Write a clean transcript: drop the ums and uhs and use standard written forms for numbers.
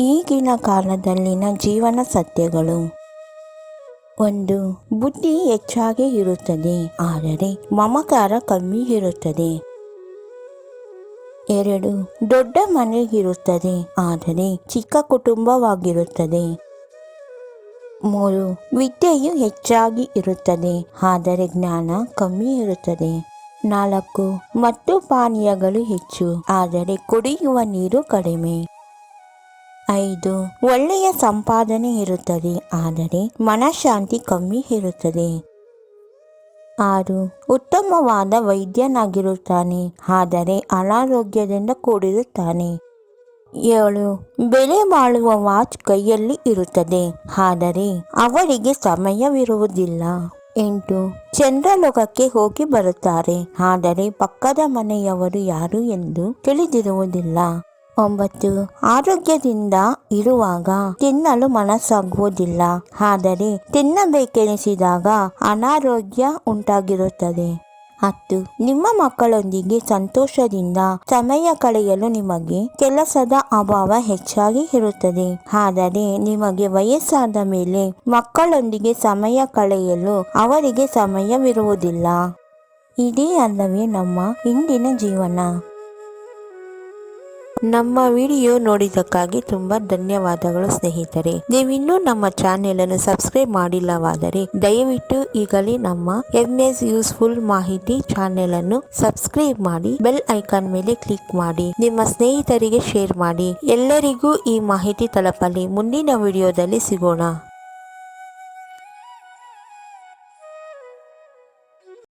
ಈಗಿನ ಕಾಲದಲ್ಲಿನ ಜೀವನ ಸತ್ಯಗಳು. 1. ಬುದ್ಧಿ ಹೆಚ್ಚಾಗಿ ಇರುತ್ತದೆ, ಆದರೆ ಮಮಕಾರ ಕಮ್ಮಿ ಇರುತ್ತದೆ. 2. ದೊಡ್ಡ ಮನೆ ಇರುತ್ತದೆ, ಆದರೆ ಚಿಕ್ಕ ಕುಟುಂಬವಾಗಿರುತ್ತದೆ. 3. ವಿದ್ಯೆಯು ಹೆಚ್ಚಾಗಿ ಇರುತ್ತದೆ, ಆದರೆ ಜ್ಞಾನ ಕಮ್ಮಿ ಇರುತ್ತದೆ. 4. ಮತ್ತು ಪಾನೀಯಗಳು ಹೆಚ್ಚು, ಆದರೆ ಕುಡಿಯುವ ನೀರು ಕಡಿಮೆ. 5. ಒಳ್ಳೆಯ ಸಂಪಾದನೆ ಇರುತ್ತದೆ, ಆದರೆ ಮನಃಶಾಂತಿ ಕಮ್ಮಿ ಇರುತ್ತದೆ. 6. ಉತ್ತಮವಾದ ವೈದ್ಯನಾಗಿರುತ್ತಾನೆ, ಆದರೆ ಅನಾರೋಗ್ಯದಿಂದ ಕೂಡಿರುತ್ತಾನೆ. 7. ಬೆಲೆ ಬಾಳುವ ವಾಚ್ ಕೈಯಲ್ಲಿ ಇರುತ್ತದೆ, ಆದರೆ ಅವರಿಗೆ ಸಮಯವಿರುವುದಿಲ್ಲ. 8. ಚಂದ್ರಲೋಕಕ್ಕೆ ಹೋಗಿ ಬರುತ್ತಾರೆ, ಆದರೆ ಪಕ್ಕದ ಮನೆಯವರು ಯಾರು ಎಂದು ತಿಳಿದಿರುವುದಿಲ್ಲ. 9. ಆರೋಗ್ಯದಿಂದ ಇರುವಾಗ ತಿನ್ನಲು ಮನಸ್ಸಾಗುವುದಿಲ್ಲ, ಆದರೆ ತಿನ್ನಬೇಕೆನಿಸಿದಾಗ ಅನಾರೋಗ್ಯ ಉಂಟಾಗಿರುತ್ತದೆ. 10. ನಿಮ್ಮ ಮಕ್ಕಳೊಂದಿಗೆ ಸಂತೋಷದಿಂದ ಸಮಯ ಕಳೆಯಲು ನಿಮಗೆ ಕೆಲಸದ ಅಭಾವ ಹೆಚ್ಚಾಗಿ ಇರುತ್ತದೆ, ಆದರೆ ನಿಮಗೆ ವಯಸ್ಸಾದ ಮೇಲೆ ಮಕ್ಕಳೊಂದಿಗೆ ಸಮಯ ಕಳೆಯಲು ಅವರಿಗೆ ಸಮಯವಿರುವುದಿಲ್ಲ. ಇದೇ ಅಲ್ಲವೇ ನಮ್ಮ ಇಂದಿನ ಜೀವನ. ನಮ್ಮ ವಿಡಿಯೋ ನೋಡಿದ್ದಕ್ಕಾಗಿ ತುಂಬ ಧನ್ಯವಾದಗಳು ಸ್ನೇಹಿತರೆ. ನೀವಿನ್ನೂ ನಮ್ಮ ಚಾನೆಲ್ ಅನ್ನು ಸಬ್ಸ್ಕ್ರೈಬ್ ಮಾಡಿಲ್ಲವಾದರೆ ದಯವಿಟ್ಟು ಈಗಲೇ ನಮ್ಮ MS ಯೂಸ್ಫುಲ್ ಮಾಹಿತಿ ಚಾನೆಲ್ ಅನ್ನು ಸಬ್ಸ್ಕ್ರೈಬ್ ಮಾಡಿ, ಬೆಲ್ ಐಕಾನ್ ಮೇಲೆ ಕ್ಲಿಕ್ ಮಾಡಿ, ನಿಮ್ಮ ಸ್ನೇಹಿತರಿಗೆ ಶೇರ್ ಮಾಡಿ. ಎಲ್ಲರಿಗೂ ಈ ಮಾಹಿತಿ ತಲುಪಲಿ. ಮುಂದಿನ ವಿಡಿಯೋದಲ್ಲಿ ಸಿಗೋಣ.